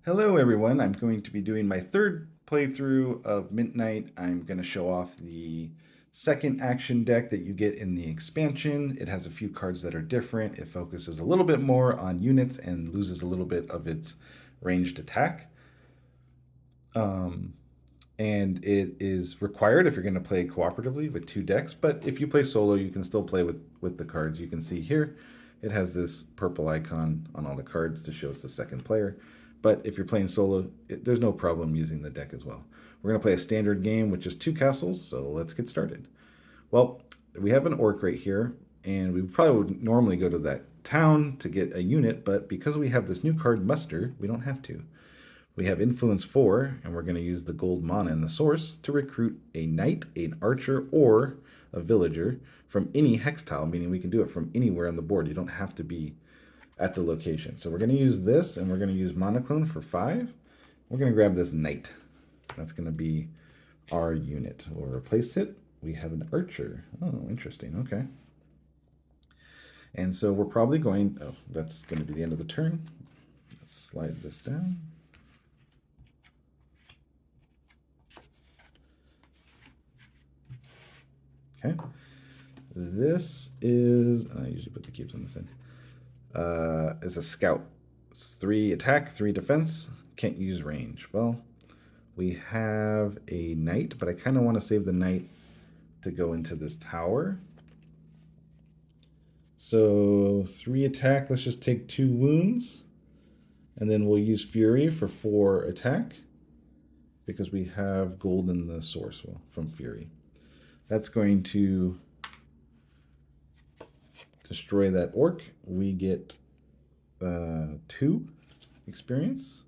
Hello everyone, I'm going to be doing my third playthrough of Mint Knight. I'm going to show off the second action deck that you get in the expansion. It has a few cards that are different. It focuses a little bit more on units and loses a little bit of its ranged attack. Um, and it is required if you're going to play cooperatively with two decks, but if you play solo, you can still play with the cards. You can see here, it has this purple icon on all the cards to show us the second player. But if you're playing solo, there's no problem using the deck as well. We're going to play a standard game with just two castles, so let's get started. Well, we have an orc right here, and we probably would normally go to that town to get a unit, but because we have this new card, Muster, we don't have to. We have Influence 4, and we're going to use the gold mana in the source to recruit a knight, an archer, or a villager from any hex tile, meaning we can do it from anywhere on the board. You don't have to be at the location. So we're going to use this, and we're going to use Monoclone for 5. We're going to grab this knight. That's going to be our unit. We'll replace it. We have an archer. Oh, interesting. Okay. And so we're probably going, oh, that's going to be the end of the turn. Let's slide this down. Okay. This is, I usually put the cubes on this end. Is a scout. It's 3 attack, 3 defense. Can't use range. Well, we have a knight, but I kind of want to save the knight to go into this tower. So 3 attack. Let's just take 2 wounds. And then we'll use Fury for 4 attack. Because we have gold in the source from Fury. That's going to destroy that orc. We get 2 experience.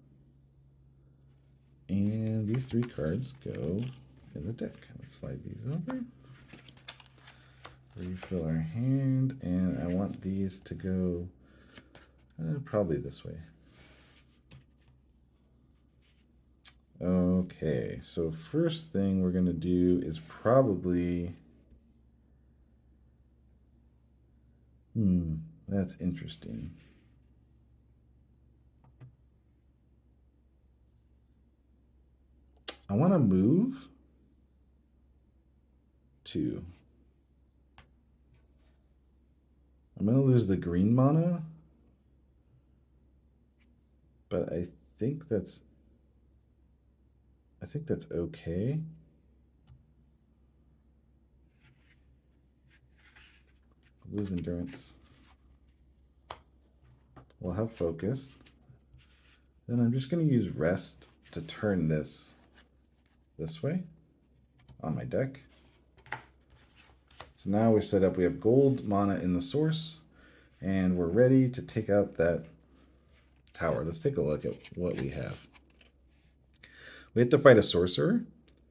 And these 3 cards go in the deck. Let's slide these over. Refill our hand. And I want these to go probably this way. Okay, so first thing we're going to do is probably... that's interesting. I want to move 2. I'm going to lose the green mana, but I think that's okay. Lose endurance. We'll have focus. Then I'm just going to use rest to turn this way on my deck. So now we're set up. We have gold mana in the source, and we're ready to take out that tower. Let's take a look at what we have. We have to fight a sorcerer.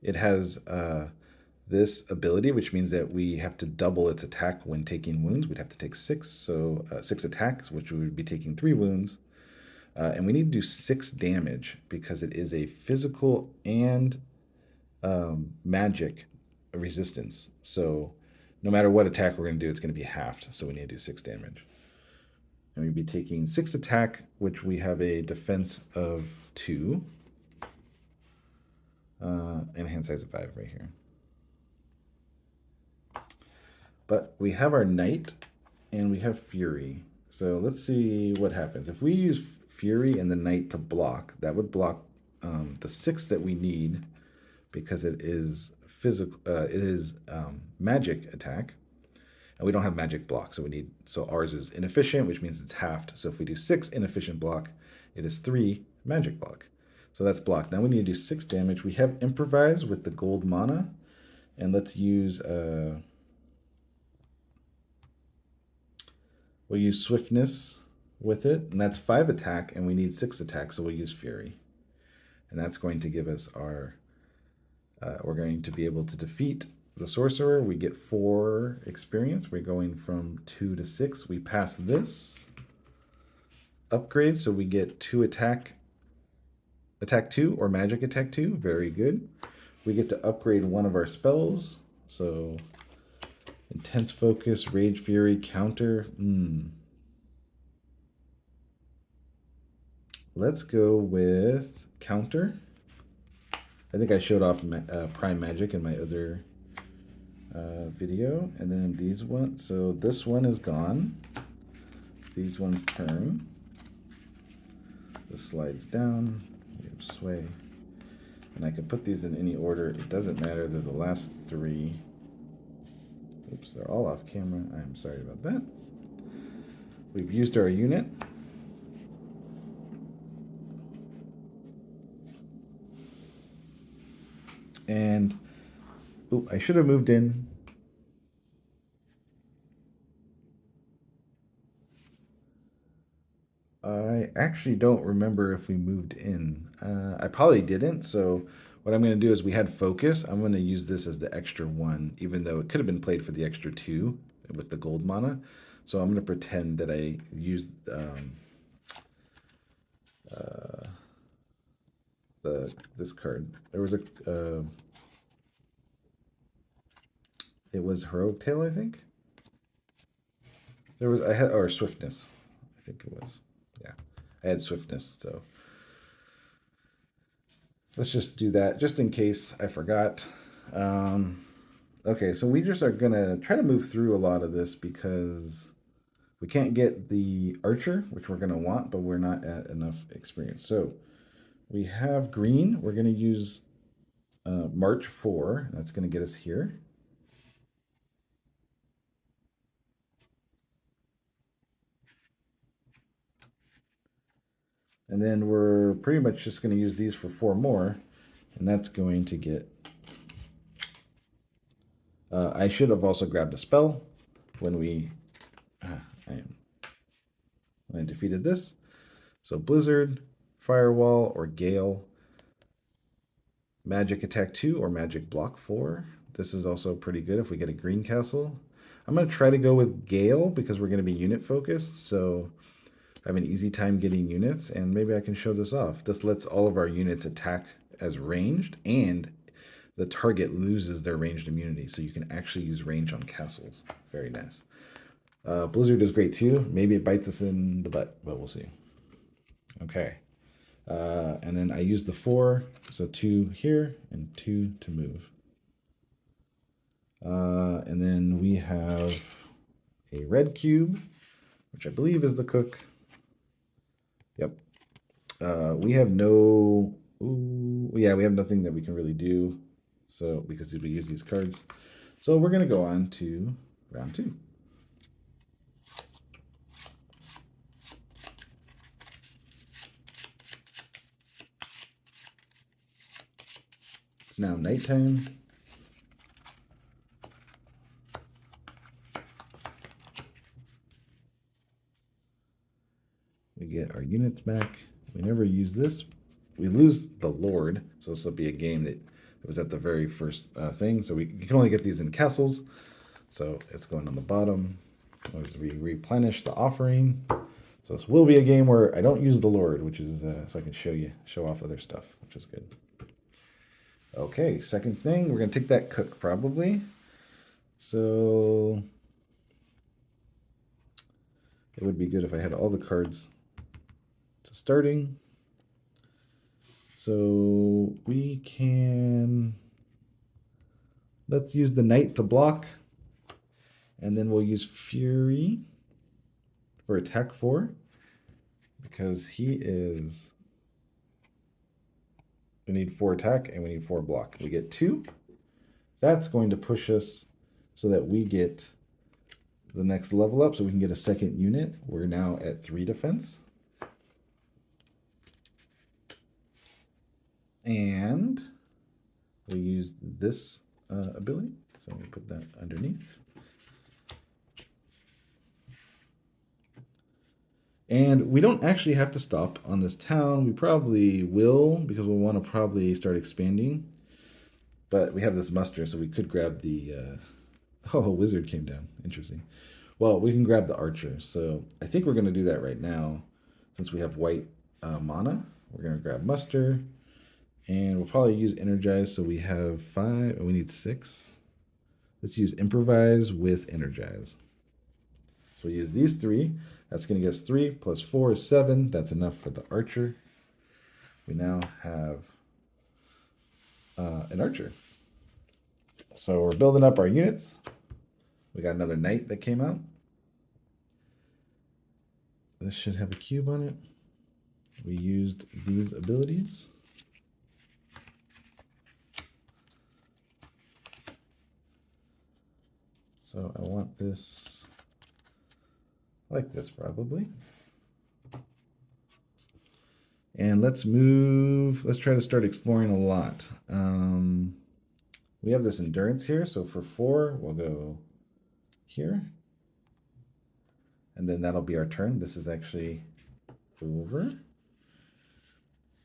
It has this ability, which means that we have to double its attack when taking wounds. We'd have to take 6, so 6 attacks, which we would be taking 3 wounds. And we need to do 6 damage because it is a physical and magic resistance. So no matter what attack we're going to do, it's going to be halved. So we need to do 6 damage. And we'd be taking 6 attack, which we have a defense of 2. And a hand size of 5 right here. But we have our knight and we have fury. So let's see what happens. If we use fury and the knight to block, that would block the 6 that we need because it is physical. It is magic attack, and we don't have magic block, so we need. So ours is inefficient, which means it's halved. So if we do 6 inefficient block, it is 3 magic block. So that's blocked. Now we need to do 6 damage. We have improvise with the gold mana, and let's use. We'll use swiftness with it, and that's 5 attack, and we need 6 attack, so we'll use fury. And that's going to give us our, we're going to be able to defeat the sorcerer. We get 4 experience. We're going from 2 to 6. We pass this upgrade, so we get 2 attack 2 or magic attack 2. Very good. We get to upgrade one of our spells, so intense focus, rage fury, counter. let's go with counter. I think I showed off Prime Magic in my other video. And then these ones. So this one is gone. These ones turn. This slides down. Sway. And I can put these in any order. It doesn't matter. They're the last three. Oops, they're all off camera. I'm sorry about that. We've used our unit. And ooh, I should have moved in. I actually don't remember if we moved in. I probably didn't. So what I'm going to do is we had focus. I'm going to use this as the extra one, even though it could have been played for the extra two with the gold mana. So I'm going to pretend that I used this card. There was a it was Heroic Tail, I think. There was I had or Swiftness, I think it was. Yeah, I had Swiftness, so let's just do that just in case I forgot. Okay, so we just are gonna try to move through a lot of this because we can't get the archer, which we're gonna want, but we're not at enough experience. So we have green. We're gonna use March 4. That's gonna get us here. And then we're pretty much just going to use these for 4 more. And that's going to get... I should have also grabbed a spell when I defeated this. So Blizzard, Firewall, or Gale. Magic Attack 2 or Magic Block 4. This is also pretty good if we get a green castle. I'm going to try to go with Gale because we're going to be unit focused. So I have an easy time getting units, and maybe I can show this off. This lets all of our units attack as ranged, and the target loses their ranged immunity, so you can actually use range on castles. Very nice. Blizzard is great too. Maybe it bites us in the butt, but we'll see. Okay. And then I use the 4, so 2 here and 2 to move. And then we have a red cube, which I believe is the cook. Yep. We have no... Ooh, yeah, we have nothing that we can really do. So, because we use these cards. So we're going to go on to round 2. It's now nighttime. We get our units back. We never use this. We lose the Lord, so this will be a game that was at the very first thing. So you can only get these in castles. So it's going on the bottom. As we replenish the offering. So this will be a game where I don't use the Lord, which is so I can show off other stuff, which is good. Okay, second thing, we're gonna take that cook probably. So it would be good if I had all the cards to starting. So we can, let's use the knight to block, and then we'll use Fury for attack 4 because he is, we need 4 attack and we need 4 block. We get 2. That's going to push us so that we get the next level up so we can get a second unit. We're now at 3 defense. And we use this ability. So I'm going to put that underneath. And we don't actually have to stop on this town. We probably will because we'll want to probably start expanding. But we have this muster, so we could grab the... Oh, wizard came down. Interesting. Well, we can grab the archer. So I think we're going to do that right now. Since we have white mana, we're going to grab muster. And we'll probably use energize. So we have 5 and we need 6. Let's use improvise with energize. So we use these 3. That's going to get us 3 plus 4 is 7. That's enough for the archer. We now have an archer. So we're building up our units. We got another knight that came out. This should have a cube on it. We used these abilities. So I want this like this probably. And let's try to start exploring a lot. We have this endurance here, so for 4, we'll go here. And then that'll be our turn. This is actually over.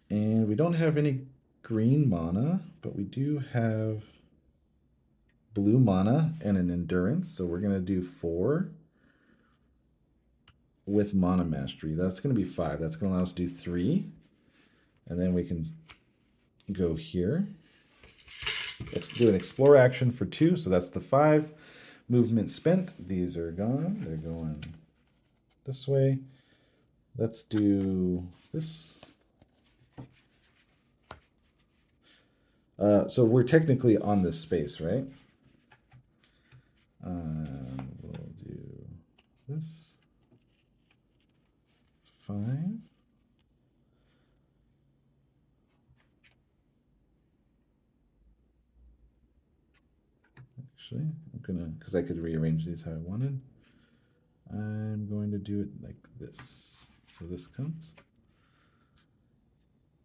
And we don't have any green mana, but we do have blue mana and an endurance. So we're going to do 4 with mana mastery. That's going to be 5. That's going to allow us to do 3. And then we can go here. Let's do an explore action for 2. So that's the 5. Movement spent. These are gone. They're going this way. Let's do this. So we're technically on this space, right? We'll do this. 5. Actually, I'm gonna, because I could rearrange these how I wanted. I'm going to do it like this. So this comes.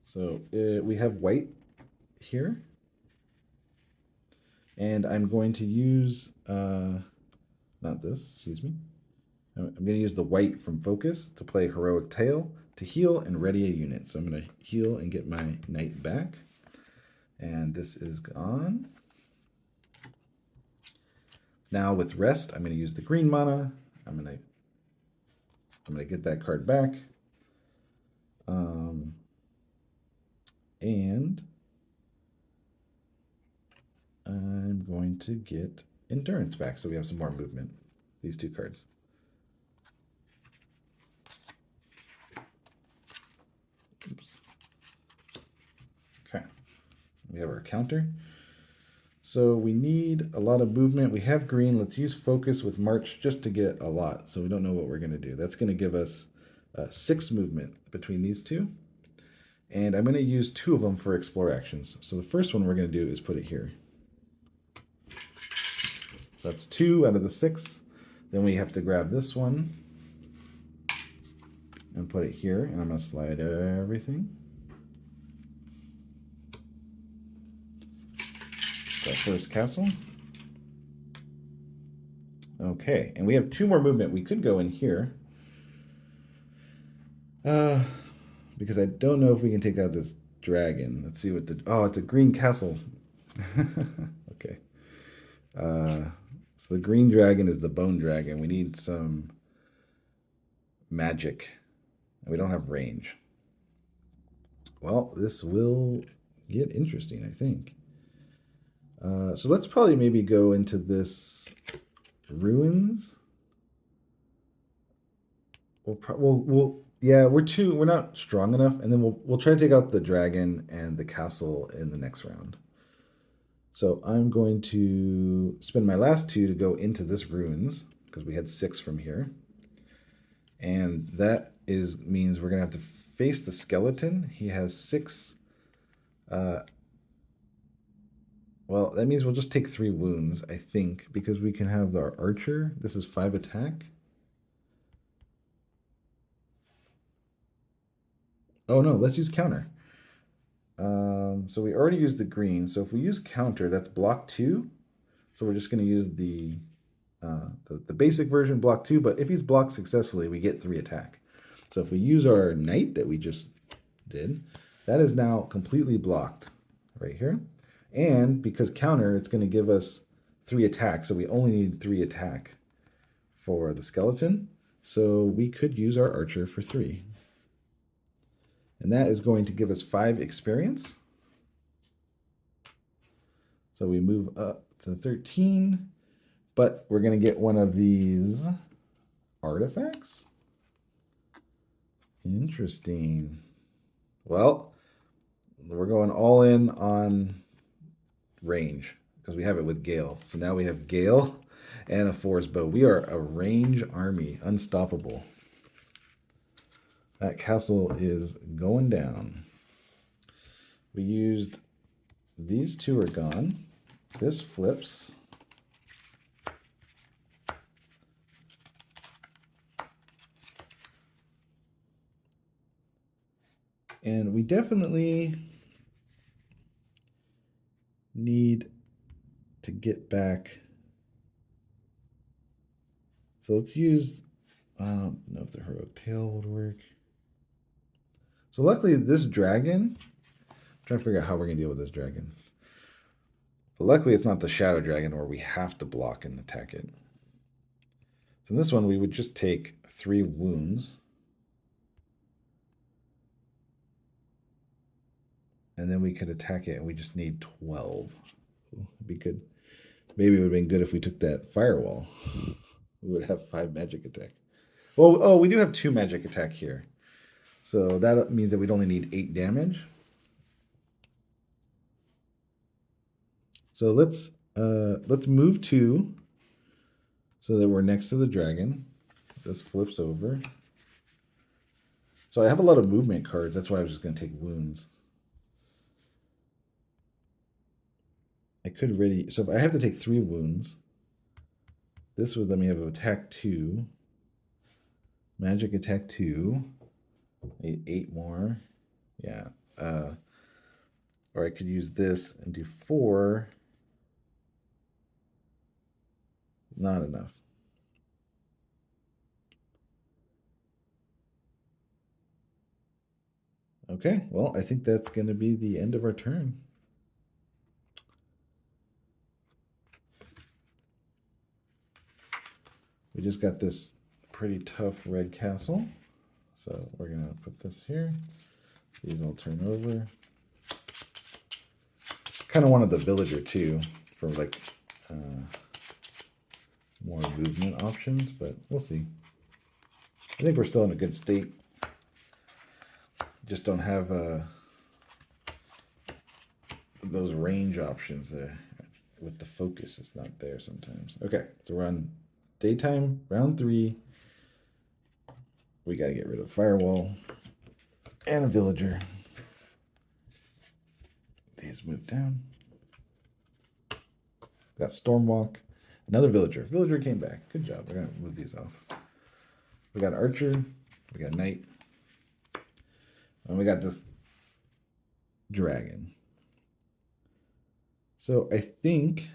So we have white here. And I'm going to use, not this, excuse me. I'm going to use the white from Focus to play Heroic Tale to heal and ready a unit. So I'm going to heal and get my knight back. And this is gone. Now with rest, I'm going to use the green mana. I'm going to get that card back. And I'm going to get endurance back, so we have some more movement. These 2 cards. Oops. Okay. We have our counter. So we need a lot of movement. We have green. Let's use focus with March just to get a lot. So we don't know what we're going to do. That's going to give us 6 movement between these 2. And I'm going to use 2 of them for explore actions. So the first one we're going to do is put it here. So that's 2 out of the 6. Then we have to grab this one and put it here. And I'm going to slide everything. That first castle. Okay, and we have 2 more movement. We could go in here. Because I don't know if we can take out this dragon. Let's see what the... Oh, it's a green castle. Okay. So the green dragon is the bone dragon. We need some magic. And we don't have range. Well, this will get interesting, I think. So let's probably maybe go into this ruins. Yeah, we're not strong enough, and then we'll try to take out the dragon and the castle in the next round. So I'm going to spend my last 2 to go into this ruins, because we had 6 from here. And that means we're going to have to face the skeleton. He has 6. Well, that means we'll just take 3 wounds, I think, because we can have our archer. This is 5 attack. Oh no, let's use counter. So we already used the green. So if we use counter, that's block 2. So we're just going to use the basic version, block 2. But if he's blocked successfully, we get 3 attack. So if we use our knight that we just did, that is now completely blocked right here. And because counter, it's going to give us 3 attack. So we only need 3 attack for the skeleton. So we could use our archer for 3. And that is going to give us 5 experience. So we move up to 13. But we're going to get one of these artifacts. Interesting. Well, we're going all in on range because we have it with Gale. So now we have Gale and a forest bow. We are a range army, unstoppable. That castle is going down. We used these two are gone. This flips. And we definitely need to get back. So let's use, I don't know if the heroic tail would work. So luckily this dragon, I'm trying to figure out how we're gonna deal with this dragon. But luckily it's not the shadow dragon where we have to block and attack it. So in this one we would just take 3 wounds. And then we could attack it and we just need 12. We could, maybe it would have been good if we took that firewall. We would have 5 magic attack. Well, oh, we do have 2 magic attack here. So that means that we'd only need 8 damage. So let's move 2 so that we're next to the dragon. This flips over. So I have a lot of movement cards. That's why I was just going to take wounds. I could ready. So if I have to take 3 wounds, this would let me have attack 2, magic attack 2, 8 more. Yeah. Or I could use this and do 4. Not enough. Okay, well, I think that's going to be the end of our turn. We just got this pretty tough red castle. So we're going to put this here. These all turn over. Kind of wanted the villager too for like more movement options, but we'll see. I think we're still in a good state. Just don't have those range options there. With the focus, it's not there sometimes. Okay, so we're on daytime, round 3. We got to get rid of firewall and a villager. These move down. Got Stormwalk. Another villager. Villager came back. Good job. We're going to move these off. We got Archer. We got Knight. And we got this dragon. So I think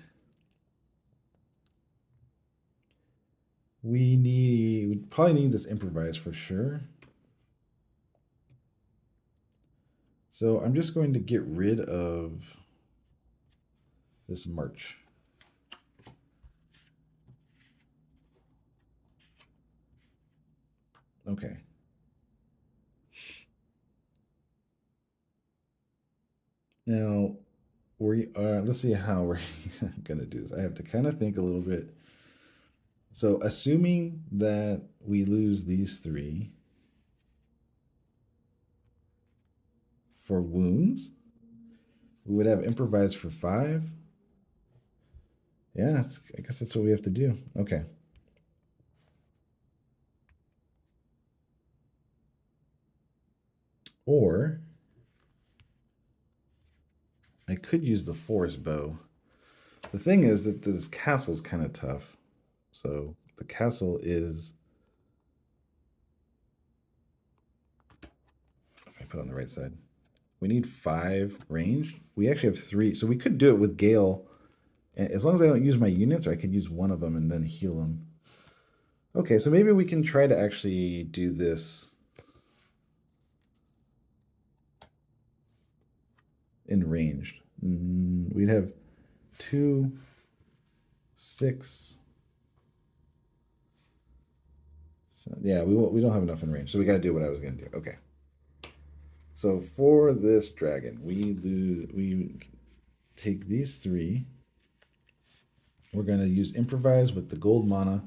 we probably need this improvise for sure. So I'm just going to get rid of this march. Okay. Now we are, let's see how we're going to do this. I have to kind of think a little bit. So assuming that we lose these 3 for wounds, we would have improvise for 5. Yeah, I guess that's what we have to do. Okay. Or I could use the forest bow. The thing is that this castle's kind of tough. So the castle is, if I put it on the right side, we need 5 range. We actually have 3. So we could do it with Gale. And as long as I don't use my units, or I could use one of them and then heal them. Okay, so maybe we can try to actually do this in ranged. We'd have 2, 6. So, yeah, we don't have enough in range, so we got to do what I was going to do. Okay. So for this dragon, we take these 3. We're going to use improvise with the gold mana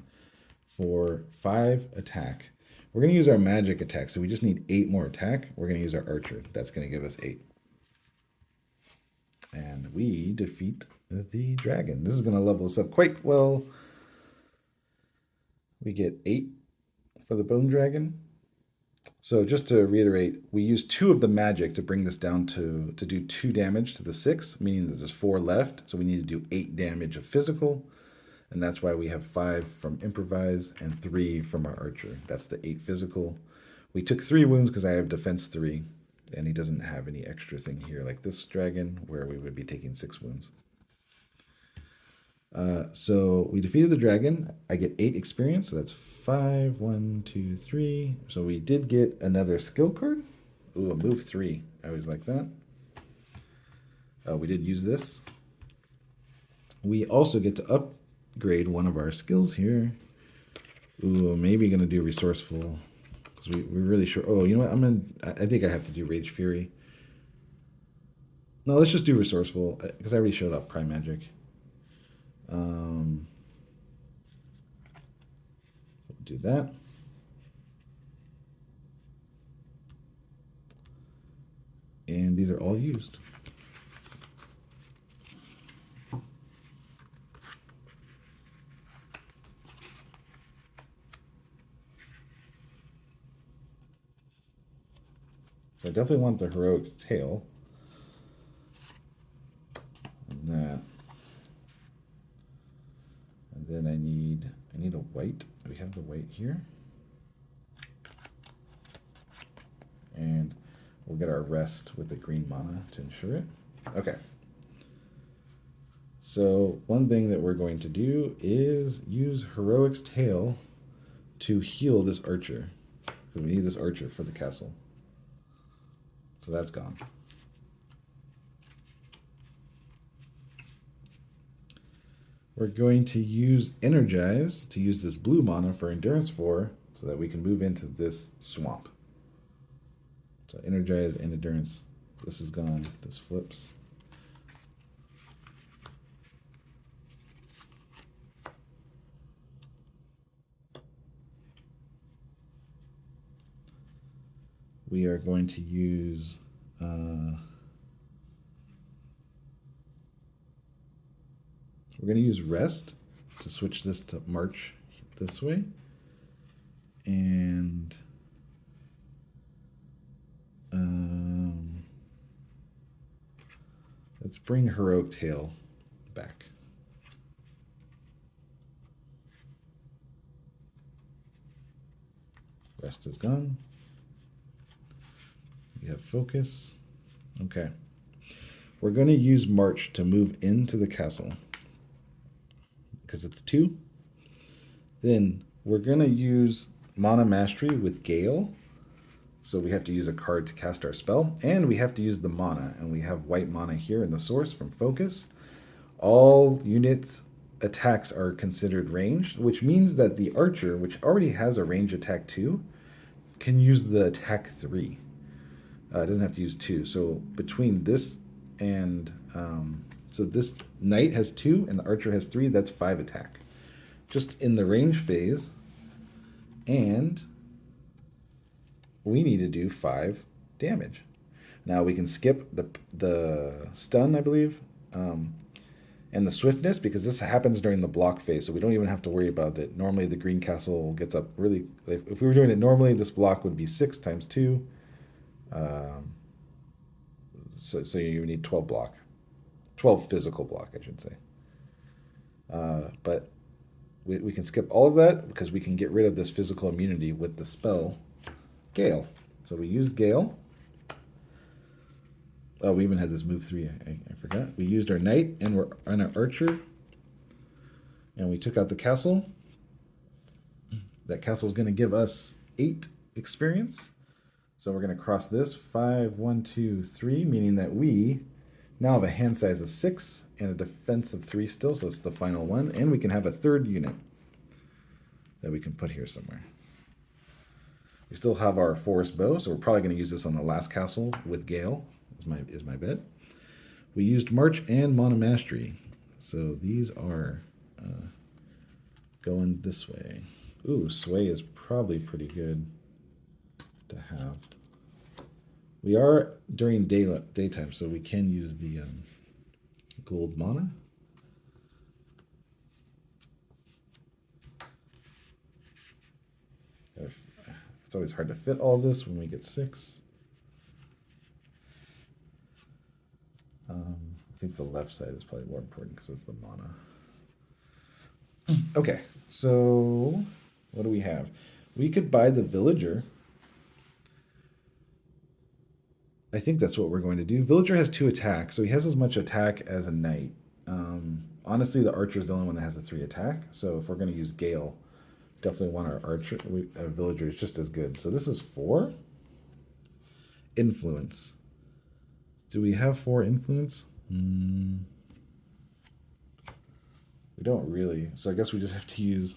for 5 attack. We're going to use our magic attack, so we just need 8 more attack. We're going to use our archer. That's going to give us 8. And we defeat the dragon. This is going to level us up quite well. We get 8 for the bone dragon. So just to reiterate, we use 2 of the magic to bring this down to do 2 damage to the 6, meaning that there's 4 left. So we need to do 8 damage of physical. And that's why we have 5 from improvise and 3 from our archer. That's the 8 physical. We took 3 wounds because I have defense 3. And he doesn't have any extra thing here like this dragon where we would be taking 6 wounds. So we defeated the dragon. I get 8 experience, so that's 5, 1, 2, 3. So we did get another skill card. Ooh, a move 3. I always like that. We did use this. We also get to upgrade one of our skills here. Ooh, maybe gonna do resourceful. Because we're really sure. Oh, you know what? I think I have to do Rage Fury. No, let's just do resourceful because I already showed up Prime Magic. Do that. And these are all used. So I definitely want the heroic tail. And that. And then I need a white. We have the white here. And we'll get our rest with the green mana to ensure it. Okay. So one thing that we're going to do is use Heroic's Tail to heal this archer. Because we need this archer for the castle. So that's gone. We're going to use Energize to use this blue mana for Endurance 4 so that we can move into this swamp. So Energize and Endurance. This is gone. This flips. We are going to use we're going to use Rest to switch this to March this way. And let's bring Heroic Tail back. Rest is gone. We have Focus. Okay. We're going to use March to move into the castle because it's 2. Then we're going to use Mana Mastery with Gale. So we have to use a card to cast our spell. And we have to use the mana. And we have white mana here in the source from Focus. All units attacks are considered ranged, which means that the archer, which already has a range attack 2, can use the attack 3. It doesn't have to use 2. So between this and so this knight has 2 and the archer has 3. That's 5 attack, just in the range phase. And we need to do 5 damage. Now we can skip the stun, I believe, and the swiftness because this happens during the block phase, so we don't even have to worry about it. Normally the green castle gets up really. If we were doing it normally, this block would be 6 times 2. So you need 12 block. 12 physical block, I should say. But we can skip all of that because we can get rid of this physical immunity with the spell Gale. So we used Gale. Oh, we even had this move 3. I forgot. We used our knight and we're on our archer. And we took out the castle. That castle is going to give us 8 experience. So we're going to cross this 5, 1, 2, 3, meaning that we now have a hand size of 6 and a defense of 3 still, so it's the final one. And we can have a 3rd unit that we can put here somewhere. We still have our forest bow, so we're probably going to use this on the last castle with Gale, is my bet. We used March and Mana Mastery, so these are going this way. Ooh, Sway is probably pretty good. to have. We are during daytime, so we can use the gold mana. It's always hard to fit all this when we get 6. I think the left side is probably more important because it's the mana. Okay, so what do we have? We could buy the villager. I think that's what we're going to do. Villager has 2 attack, so he has as much attack as a knight. Honestly, the archer is the only one that has a 3 attack. So if we're going to use Gale, definitely want our archer. Our villager is just as good. So this is 4 influence. Do we have 4 influence? We don't really. So I guess we just have to use.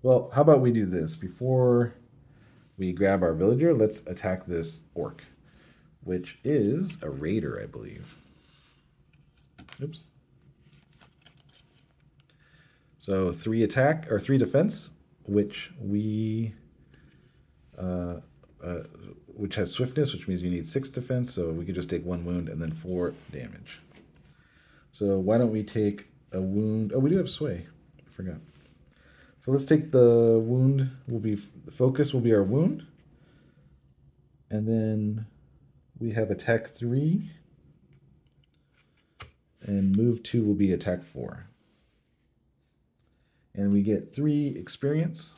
Well, how about we do this before we grab our villager? Let's attack this orc, which is a raider, I believe. Oops. So 3 attack or 3 defense, which we which has swiftness, which means you need 6 defense. So we could just take 1 wound and then 4 damage. So why don't we take a wound? Oh, we do have sway. I forgot. So let's take the wound. The focus will be our wound, and then we have attack 3, and move 2 will be attack 4. And we get 3 experience.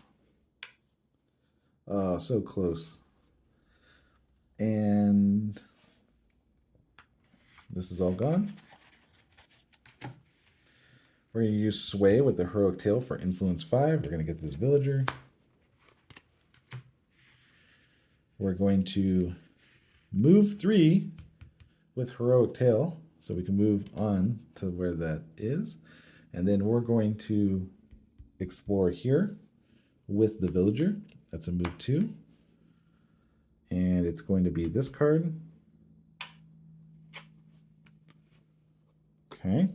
Oh, so close. And this is all gone. We're going to use Sway with the Heroic Tail for Influence 5. We're going to get this villager. We're going to move 3 with Heroic Tail, so we can move on to where that is. And then we're going to explore here with the villager. That's a move 2. And it's going to be this card. Okay.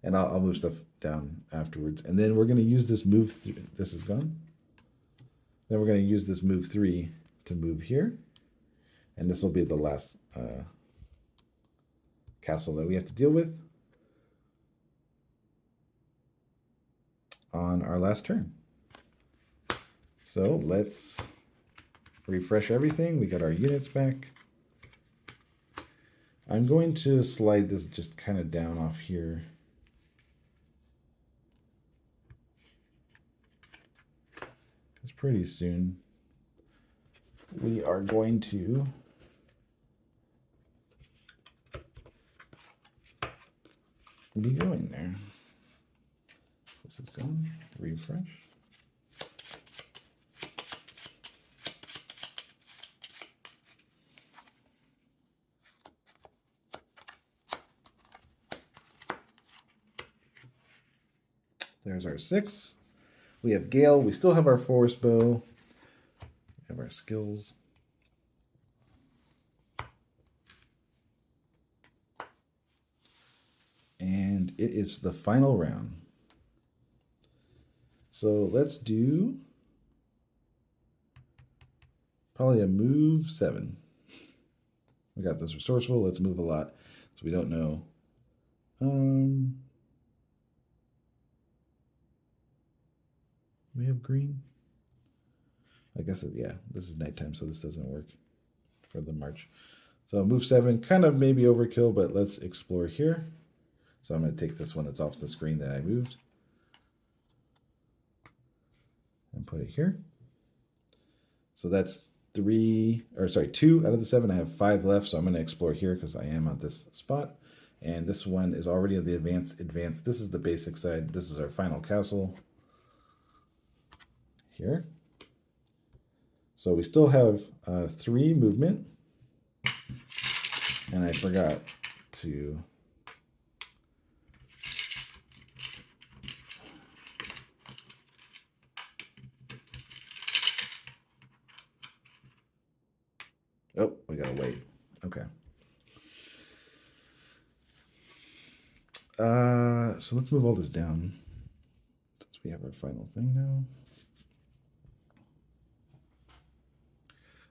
And I'll move stuff down afterwards. And then we're going to use this move 3. This is gone. Then we're going to use this move 3 to move here. And this will be the last castle that we have to deal with on our last turn. So let's refresh everything. We got our units back. I'm going to slide this just kind of down off here. Because pretty soon we are going to be going there. This is gone. Refresh. There's our 6. We have Gale. We still have our Forest Bow. We have our skills. And it is the final round. So let's do probably a move 7. We got this resourceful. Let's move a lot. So we don't know. We have green. I guess, yeah, this is nighttime, so this doesn't work for the march. So move 7, kind of maybe overkill, but let's explore here. So I'm going to take this one that's off the screen that I moved and put it here. So that's 2 out of the 7. I have 5 left, so I'm going to explore here because I am at this spot. And this one is already at the advanced. This is the basic side. This is our final castle here. So we still have 3 movement. And I forgot to oh, we gotta wait. Okay. So let's move all this down since we have our final thing now.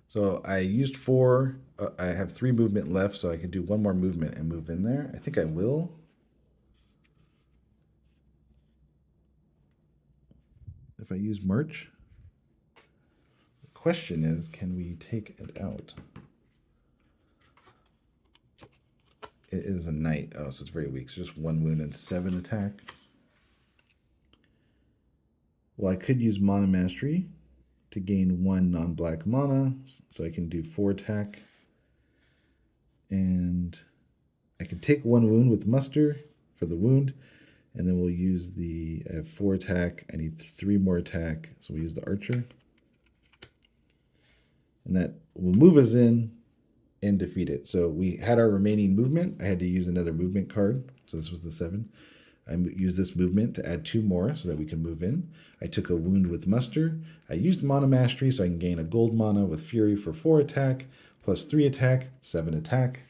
So I used 4. I have 3 movement left, so I can do 1 more movement and move in there. I think I will. If I use March. The question is, can we take it out? It is a knight. Oh, so it's very weak. So just 1 wound and 7 attack. Well, I could use Mana Mastery to gain 1 non-black mana, so I can do 4 attack. And I can take 1 wound with Muster for the wound, and then we'll use the, I have 4 attack. I need 3 more attack, so we'll use the Archer. And that will move us in and defeat it. So we had our remaining movement. I had to use another movement card, so this was the 7. I used this movement to add 2 more so that we can move in. I took a wound with Muster. I used Mana Mastery so I can gain a gold mana with Fury for 4 attack, plus 3 attack, 7 attack.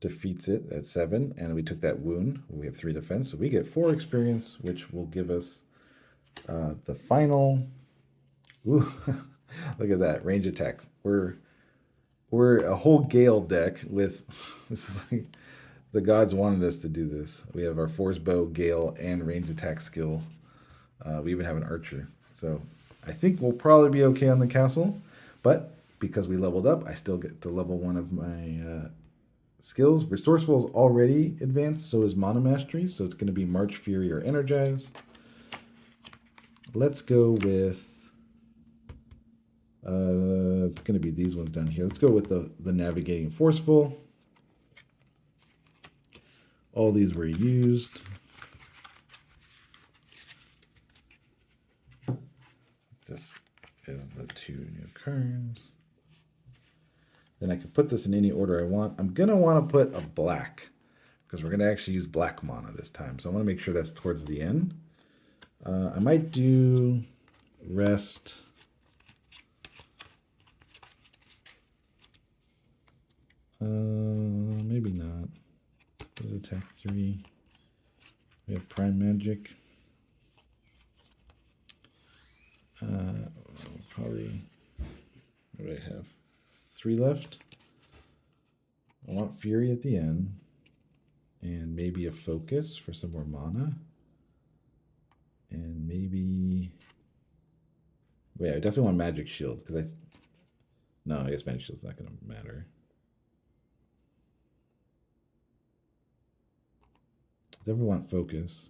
Defeats it at 7, and we took that wound. We have 3 defense, so we get 4 experience, which will give us the final. Ooh, look at that range attack. We're a whole Gale deck with this is like the gods wanted us to do this. We have our Force Bow, Gale, and range attack skill. We even have an Archer. So I think we'll probably be okay on the castle, but because we leveled up, I still get to level 1 of my skills. Resourceful is already advanced, so is Mana Mastery, so it's going to be March, Fury, or Energize. Let's go with, it's going to be these ones down here. Let's go with the Navigating Forceful. All these were used. This is the 2 new cards. Then I can put this in any order I want. I'm going to want to put a black because we're going to actually use black mana this time. So I want to make sure that's towards the end. I might do rest. Maybe not. Does attack 3. We have Prime Magic. Probably, what do I have? 3 left. I want Fury at the end. And maybe a Focus for some more mana. And maybe... Wait, I definitely want Magic Shield, because No, I guess Magic Shield's not going to matter. I definitely want Focus.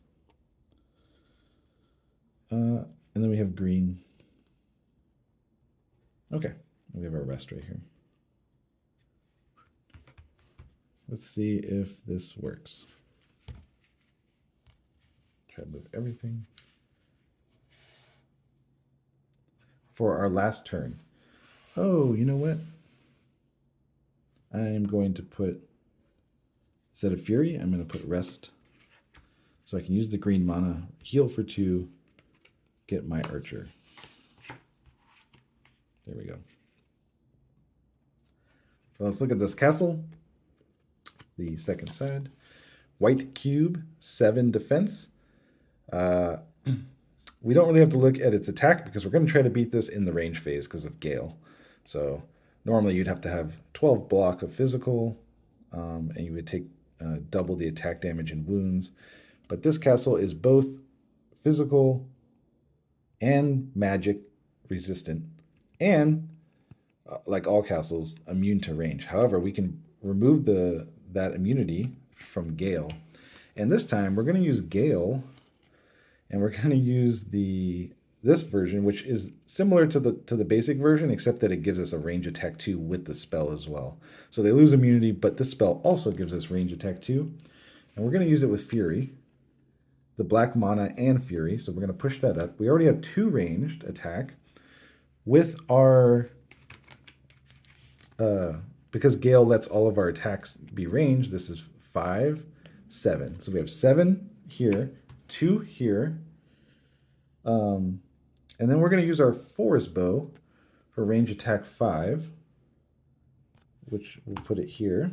And then we have green. Okay, we have our rest right here. Let's see if this works. Try to move everything. For our last turn. Oh, you know what? I'm going to put, instead of Fury, I'm going to put Rest. So I can use the green mana, heal for 2, get my Archer. There we go. So let's look at this castle. The second side. White cube, 7 defense. We don't really have to look at its attack because we're going to try to beat this in the range phase because of Gale. So normally you'd have to have 12 block of physical, and you would take double the attack damage and wounds. But this castle is both physical and magic resistant, and like all castles, immune to range. However, we can remove that immunity from Gale. And this time we're going to use Gale, and we're going to use this version, which is similar to the basic version, except that it gives us a range attack 2 with the spell as well. So they lose immunity, but this spell also gives us range attack 2. And we're going to use it with Fury, the black mana and Fury. So we're going to push that up. We already have 2 ranged attack with our... because Gale lets all of our attacks be ranged, this is 5, 7. So we have 7 here, 2 here. And then we're going to use our Force Bow for range attack 5, which we'll put it here.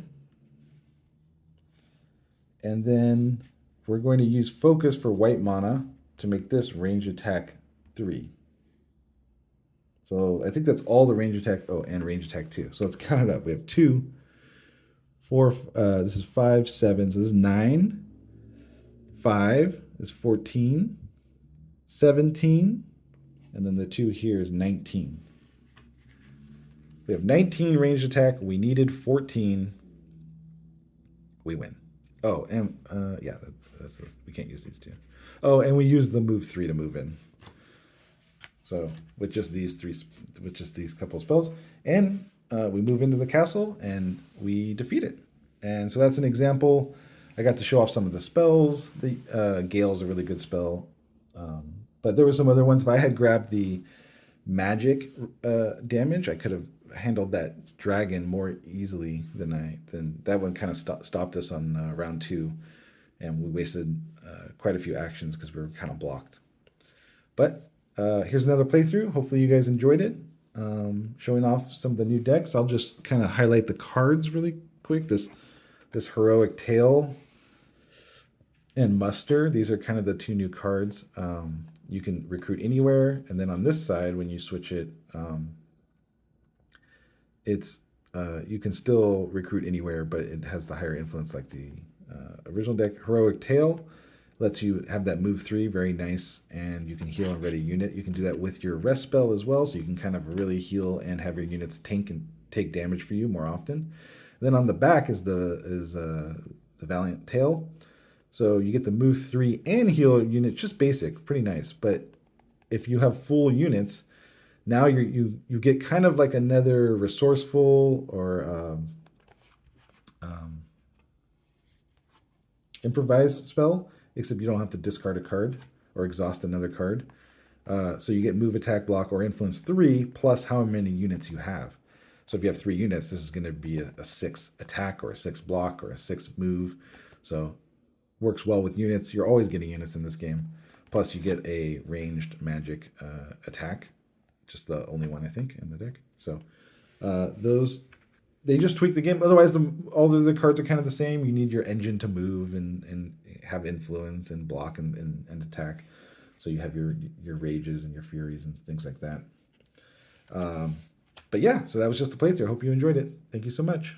And then we're going to use Focus for white mana to make this range attack 3. So I think that's all the range attack. Oh, and range attack too. So let's count it up. We have 2, 4. This is 5, 7. So this is 9. 5 is 14. 17. And then the 2 here is 19. We have 19 range attack. We needed 14. We win. Oh, and yeah, we can't use these two. Oh, and we use the move 3 to move in. So with just these couple spells, and we move into the castle and we defeat it. And so that's an example. I got to show off some of the spells. The Gale's a really good spell, but there were some other ones. If I had grabbed the magic damage, I could have handled that dragon more easily than that one. Kind of stopped us on round 2, and we wasted quite a few actions because we were kind of blocked. But here's another playthrough. Hopefully you guys enjoyed it. Showing off some of the new decks. I'll just kind of highlight the cards really quick. This Heroic Tale and Muster. These are kind of the 2 new cards. You can recruit anywhere, and then on this side, when you switch it, it's you can still recruit anywhere, but it has the higher influence like the original deck. Heroic Tale lets you have that move 3, very nice, and you can heal and ready unit. You can do that with your rest spell as well, so you can kind of really heal and have your units tank and take damage for you more often. And then on the back is the Valiant Tale. So you get the move 3 and heal unit, just basic, pretty nice. But if you have full units, now you get kind of like another resourceful or improvise spell, except you don't have to discard a card or exhaust another card. So you get move, attack, block, or influence 3 plus how many units you have. So if you have 3 units, this is going to be a 6 attack or a 6 block or a 6 move. So works well with units. You're always getting units in this game. Plus you get a ranged magic attack. Just the only one, I think, in the deck. So they just tweak the game. Otherwise, all the other cards are kind of the same. You need your engine to move and have influence and block and attack. So you have your rages and your furies and things like that. But yeah, so that was just the playthrough. I hope you enjoyed it. Thank you so much.